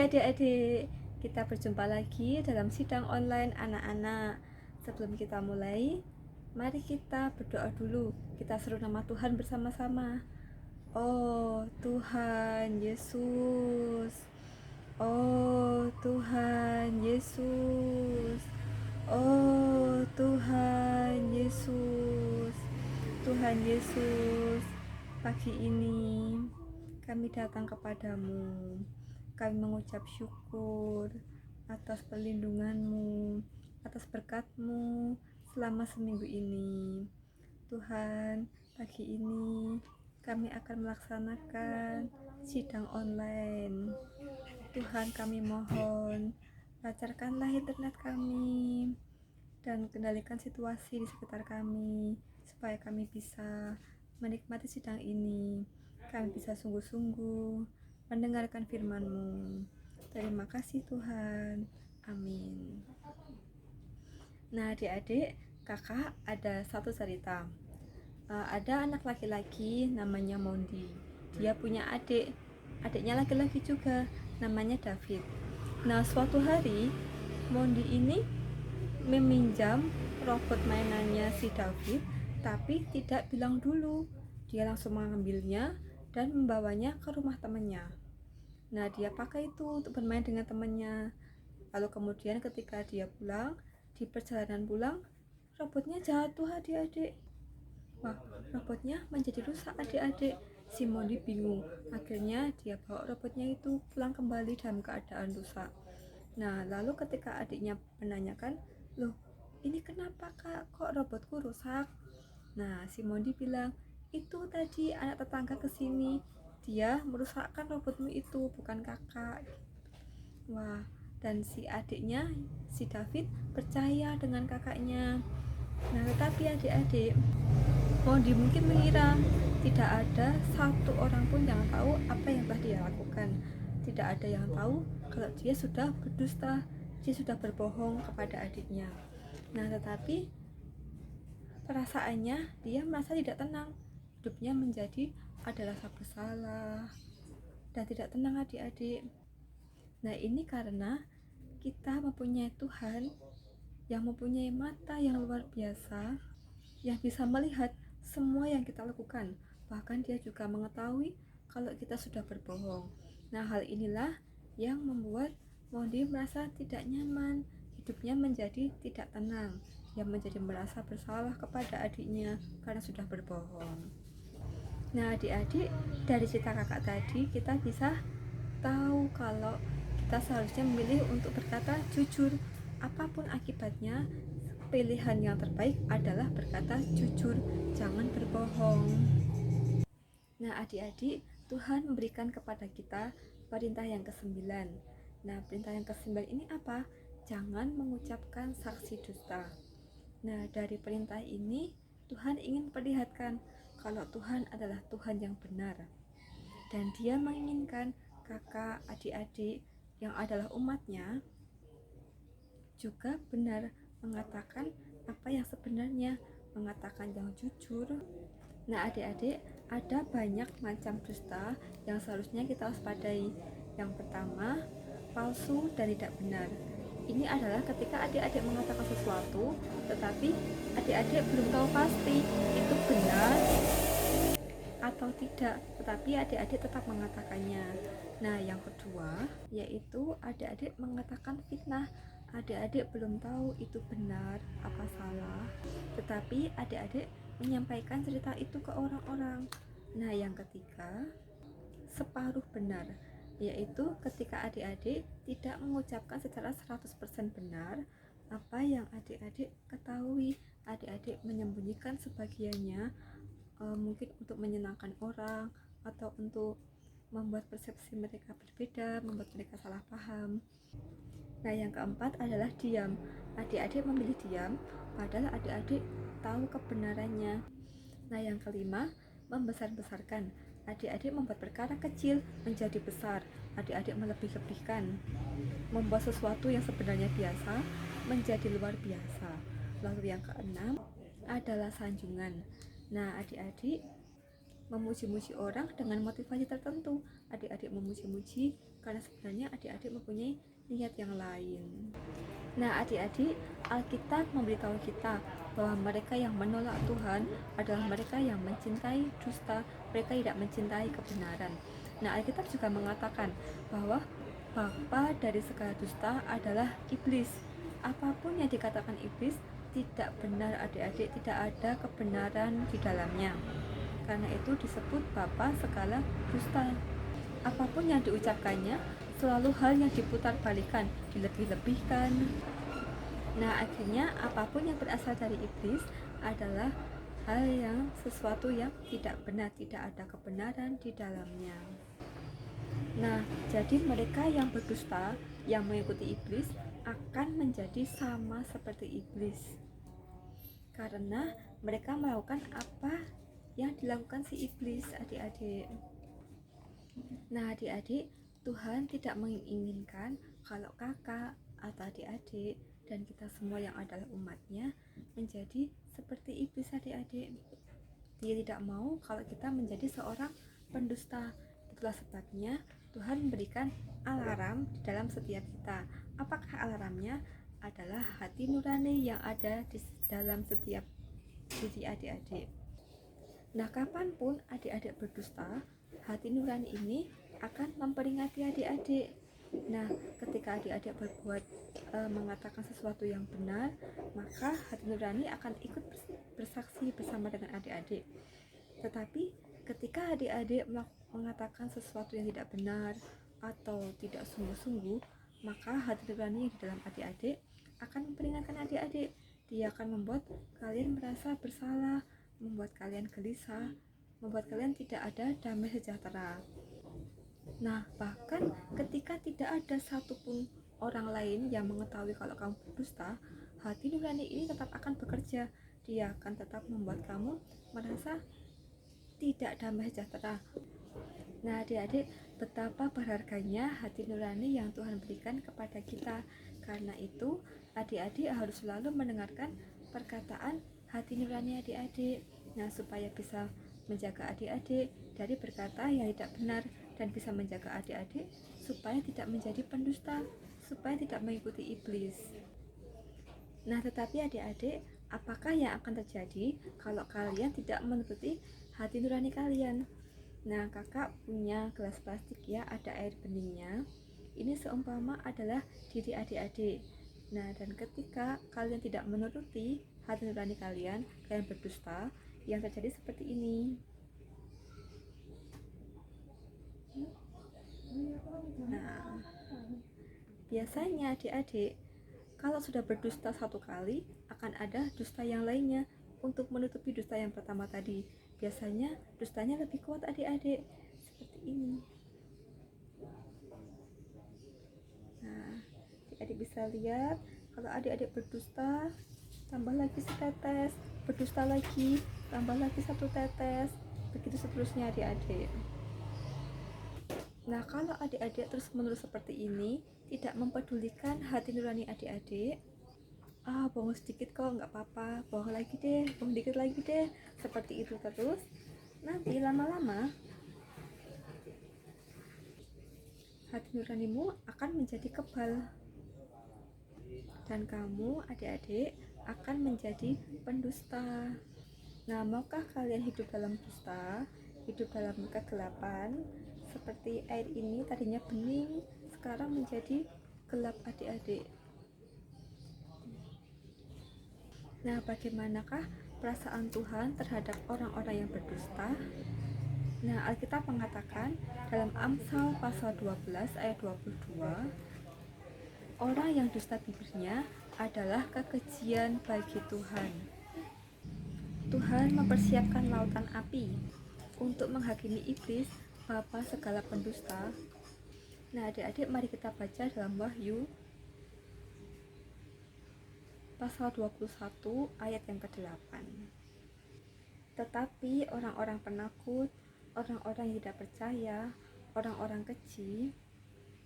Hai adik-adik, kita berjumpa lagi dalam sidang online anak-anak. Sebelum kita mulai, mari kita berdoa dulu. Kita seru nama Tuhan bersama-sama. Oh Tuhan Yesus, oh Tuhan Yesus, oh Tuhan Yesus, Tuhan Yesus, pagi ini kami datang kepadamu. Kami mengucap syukur atas perlindungan-Mu, atas berkat-Mu selama seminggu ini. Tuhan, pagi ini kami akan melaksanakan sidang online. Tuhan, kami mohon, lancarkanlah internet kami dan kendalikan situasi di sekitar kami, supaya kami bisa menikmati sidang ini. Kami bisa sungguh-sungguh mendengarkan firman-Mu. Terima kasih Tuhan. Amin. Nah adik-adik, kakak ada satu cerita. Ada anak laki-laki namanya Mondi. Dia punya adiknya laki-laki juga, namanya David. Nah suatu hari Mondi ini meminjam robot mainannya si David, tapi tidak bilang dulu. Dia langsung mengambilnya dan membawanya ke rumah temannya. Nah dia pakai itu untuk bermain dengan temannya. Lalu kemudian ketika dia pulang, di perjalanan pulang, robotnya jatuh adik-adik. Wah, robotnya menjadi rusak adik-adik. Si Mondi bingung. Akhirnya dia bawa robotnya itu pulang kembali dalam keadaan rusak. Nah lalu ketika adiknya menanyakan, loh ini kenapa kak, kok robotku rusak? Nah si Mondi bilang, itu tadi anak tetangga kesini, dia merusakkan robotmu itu, bukan kakak. Wah, dan si adiknya, si David, percaya dengan kakaknya. Nah tetapi adik-adik, Mondi mungkin mengira tidak ada satu orang pun yang tahu apa yang telah dia lakukan. Tidak ada yang tahu kalau dia sudah berdusta, dia sudah berbohong kepada adiknya. Nah tetapi perasaannya dia merasa tidak tenang. Hidupnya menjadi ada rasa bersalah dan tidak tenang adik-adik. Nah ini karena kita mempunyai Tuhan yang mempunyai mata yang luar biasa, yang bisa melihat semua yang kita lakukan. Bahkan dia juga mengetahui kalau kita sudah berbohong. Nah hal inilah yang membuat Mondi merasa tidak nyaman, hidupnya menjadi tidak tenang. Dia menjadi merasa bersalah kepada adiknya karena sudah berbohong. Nah adik-adik, dari cerita kakak tadi kita bisa tahu kalau kita seharusnya memilih untuk berkata jujur. Apapun akibatnya, pilihan yang terbaik adalah berkata jujur, jangan berbohong. Nah adik-adik, Tuhan memberikan kepada kita perintah yang ke-9. Nah perintah yang ke-9 ini apa? Jangan mengucapkan saksi dusta. Nah dari perintah ini Tuhan ingin perlihatkan kalau Tuhan adalah Tuhan yang benar, dan dia menginginkan kakak, adik-adik yang adalah umatnya juga benar mengatakan apa yang sebenarnya, mengatakan yang jujur. Nah adik-adik, ada banyak macam dusta yang seharusnya kita waspadai. Yang pertama, palsu dan tidak benar. Ini adalah ketika adik-adik mengatakan sesuatu tetapi adik-adik belum tahu pasti itu benar atau tidak, tetapi adik-adik tetap mengatakannya. Nah yang kedua yaitu adik-adik mengatakan fitnah. Adik-adik belum tahu itu benar apa salah, tetapi adik-adik menyampaikan cerita itu ke orang-orang. Nah yang ketiga, separuh benar, yaitu ketika adik-adik tidak mengucapkan secara 100% benar apa yang adik-adik ketahui. Adik-adik menyembunyikan sebagiannya, mungkin untuk menyenangkan orang atau untuk membuat persepsi mereka berbeda, membuat mereka salah paham. Nah yang keempat adalah diam. Adik-adik memilih diam padahal adik-adik tahu kebenarannya. Nah yang kelima, membesar-besarkan. Adik-adik membuat perkara kecil menjadi besar. Adik-adik melebih-lebihkan, membuat sesuatu yang sebenarnya biasa menjadi luar biasa. Lalu yang keenam adalah sanjungan. Nah adik-adik memuji-muji orang dengan motivasi tertentu. Adik-adik memuji-muji karena sebenarnya adik-adik mempunyai niat yang lain. Nah, adik-adik, Alkitab memberitahu kita bahwa mereka yang menolak Tuhan adalah mereka yang mencintai dusta, mereka tidak mencintai kebenaran. Nah, Alkitab juga mengatakan bahwa bapa dari segala dusta adalah iblis. Apapun yang dikatakan iblis tidak benar, adik-adik, tidak ada kebenaran di dalamnya. Karena itu disebut bapa segala dusta. Apapun yang diucapkannya selalu hal yang diputar-balikan, dilebih-lebihkan. Nah, akhirnya apapun yang berasal dari iblis adalah hal yang sesuatu yang tidak benar, tidak ada kebenaran di dalamnya. Nah, jadi mereka yang berdusta, yang mengikuti iblis akan menjadi sama seperti iblis. Karena mereka melakukan apa yang dilakukan si iblis, adik-adik. Nah, adik-adik, Tuhan tidak menginginkan kalau kakak atau adik-adik dan kita semua yang adalah umatnya menjadi seperti iblis, adik-adik. Dia tidak mau kalau kita menjadi seorang pendusta. Itulah sebabnya Tuhan memberikan alarm di dalam setiap kita. Apakah alarmnya? Adalah hati nurani yang ada di dalam setiap diri adik-adik. Nah, kapanpun adik-adik berdusta, hati nurani ini akan memperingati adik-adik. Nah, ketika adik-adik berbuat mengatakan sesuatu yang benar, maka hati nurani akan ikut bersaksi bersama dengan adik-adik. Tetapi ketika adik-adik mengatakan sesuatu yang tidak benar atau tidak sungguh-sungguh, maka hati nurani yang di dalam adik-adik akan memperingatkan adik-adik. Dia akan membuat kalian merasa bersalah, membuat kalian gelisah, membuat kalian tidak ada damai sejahtera. Nah, bahkan ketika tidak ada satupun orang lain yang mengetahui kalau kamu berdusta, hati nurani ini tetap akan bekerja. Dia akan tetap membuat kamu merasa tidak damai sejahtera. Nah, adik-adik, betapa berharganya hati nurani yang Tuhan berikan kepada kita. Karena itu, adik-adik harus selalu mendengarkan perkataan hati nurani adik-adik. Nah, supaya bisa menjaga adik-adik dari berkata yang tidak benar dan bisa menjaga adik-adik supaya tidak menjadi pendusta, supaya tidak mengikuti iblis. Nah, tetapi adik-adik, apakah yang akan terjadi kalau kalian tidak menuruti hati nurani kalian? Nah, kakak punya gelas plastik ya, ada air beningnya. Ini seumpama adalah diri adik-adik. Nah, dan ketika kalian tidak menuruti hati nurani kalian, kalian berdusta, yang terjadi seperti ini. Nah, biasanya adik-adik, kalau sudah berdusta satu kali, akan ada dusta yang lainnya untuk menutupi dusta yang pertama tadi. Biasanya dustanya lebih kuat adik-adik, seperti ini. Nah, adik-adik bisa lihat, kalau adik-adik berdusta, tambah lagi setetes, berdusta lagi, tambah lagi satu tetes, begitu seterusnya adik-adik. Nah, kalau adik-adik terus-menerus seperti ini, tidak mempedulikan hati nurani adik-adik, bohong sedikit kok, nggak apa-apa, bohong lagi deh, bohong dikit lagi deh, seperti itu terus, nanti lama-lama hati nuranimu akan menjadi kebal dan kamu adik-adik akan menjadi pendusta. Nah, maukah kalian hidup dalam dusta, hidup dalam kegelapan seperti air ini tadinya bening, sekarang menjadi gelap adik-adik? Nah, bagaimanakah perasaan Tuhan terhadap orang-orang yang berdusta? Nah, Alkitab mengatakan dalam Amsal pasal 12 ayat 22, orang yang dusta bibirnya adalah kekejian bagi Tuhan. Tuhan mempersiapkan lautan api untuk menghakimi iblis, bapa segala pendusta. Nah, adik-adik, mari kita baca dalam Wahyu pasal 21 ayat yang ke-8. Tetapi orang-orang penakut, orang-orang yang tidak percaya, orang-orang keji,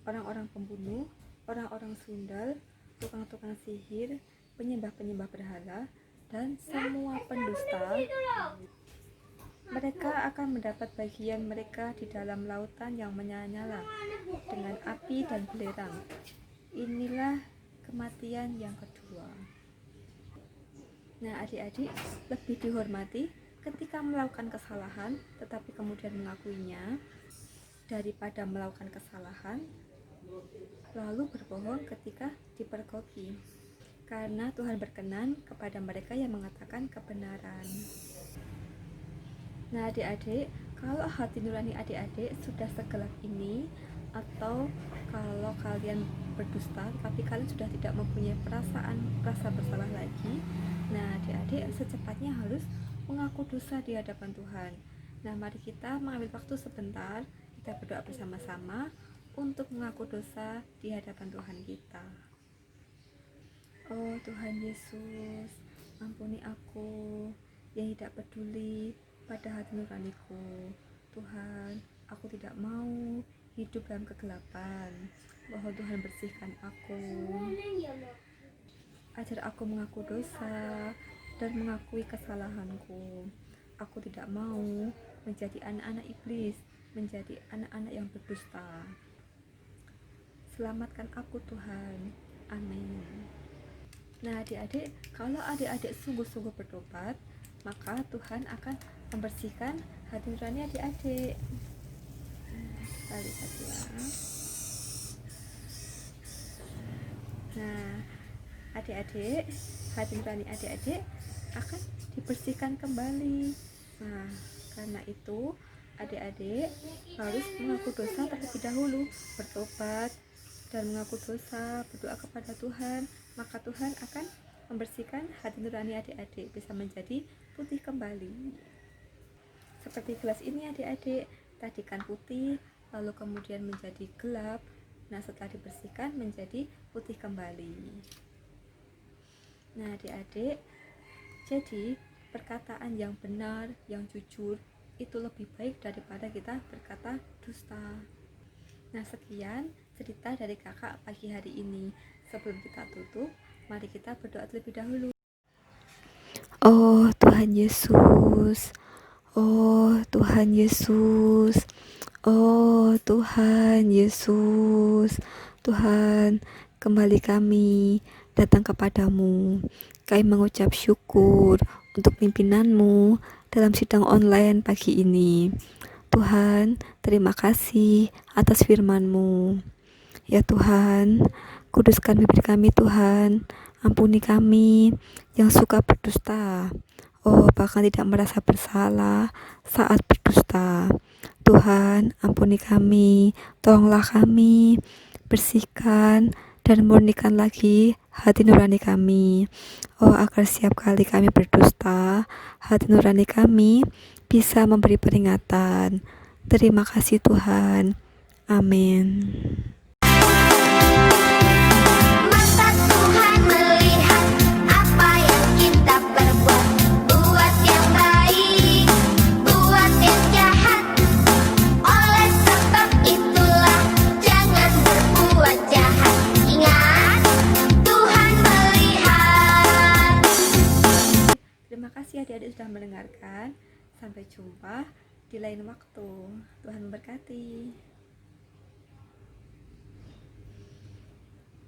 orang-orang pembunuh, orang-orang sundal, tukang-tukang sihir, penyembah-penyembah berhala, dan semua pendusta Mereka akan mendapat bagian mereka di dalam lautan yang menyala-nyala dengan api dan belerang. Inilah kematian yang kedua. Nah, adik-adik, lebih dihormati ketika melakukan kesalahan tetapi kemudian mengakuinya daripada melakukan kesalahan lalu berbohong ketika dipergoki. Karena Tuhan berkenan kepada mereka yang mengatakan kebenaran. Nah, adik-adik, kalau hati nurani adik-adik sudah segelap ini, atau kalau kalian berdusta tapi kalian sudah tidak mempunyai rasa bersalah lagi, nah adik-adik secepatnya harus mengaku dosa di hadapan Tuhan. Nah, mari kita mengambil waktu sebentar, kita berdoa bersama-sama untuk mengaku dosa di hadapan Tuhan kita. Oh Tuhan Yesus, ampuni aku yang tidak peduli pada hati nuraniku. Tuhan, aku tidak mau hidup dalam kegelapan. Mohon Tuhan bersihkan aku. Ajar aku mengaku dosa dan mengakui kesalahanku. Aku tidak mau menjadi anak-anak iblis, menjadi anak-anak yang berdusta. Selamatkan aku Tuhan. Amin. Nah, adik-adik, kalau adik-adik sungguh-sungguh bertobat, maka Tuhan akan membersihkan hati nurani adik-adik. Kita lihat ya. Nah, adik-adik, hati nurani adik-adik akan dibersihkan kembali. Nah, karena itu adik-adik harus mengaku dosa terlebih dahulu, bertobat dan mengaku dosa, berdoa kepada Tuhan, maka Tuhan akan membersihkan hati nurani adik-adik bisa menjadi putih kembali. Seperti gelas ini adik-adik, tadi kan putih, lalu kemudian menjadi gelap. Nah, setelah dibersihkan menjadi putih kembali. Nah, adik-adik, jadi perkataan yang benar, yang jujur itu lebih baik daripada kita berkata dusta. Nah, sekian cerita dari kakak pagi hari ini. Sebelum kita tutup, mari kita berdoa terlebih dahulu. Oh Tuhan Yesus, oh Tuhan Yesus, oh Tuhan Yesus, Tuhan, kembali kami datang kepadamu. Kami mengucap syukur untuk pimpinanmu dalam sidang online pagi ini. Tuhan, terima kasih atas firman-Mu. Ya Tuhan, kuduskan bibir kami Tuhan, ampuni kami yang suka berdusta. Oh, bahkan tidak merasa bersalah saat berdusta. Tuhan, ampuni kami, tolonglah kami, bersihkan dan murnikan lagi hati nurani kami. Oh, agar setiap kali kami berdusta, hati nurani kami bisa memberi peringatan. Terima kasih Tuhan. Amin. Mata Tuhan melihat apa yang kita perbuat, buat yang baik, buat yang jahat. Oleh sebab itulah jangan berbuat jahat. Ingat, Tuhan melihat. Terima kasih adik-adik sudah mendengarkan. Sampai jumpa di lain waktu. Tuhan memberkati.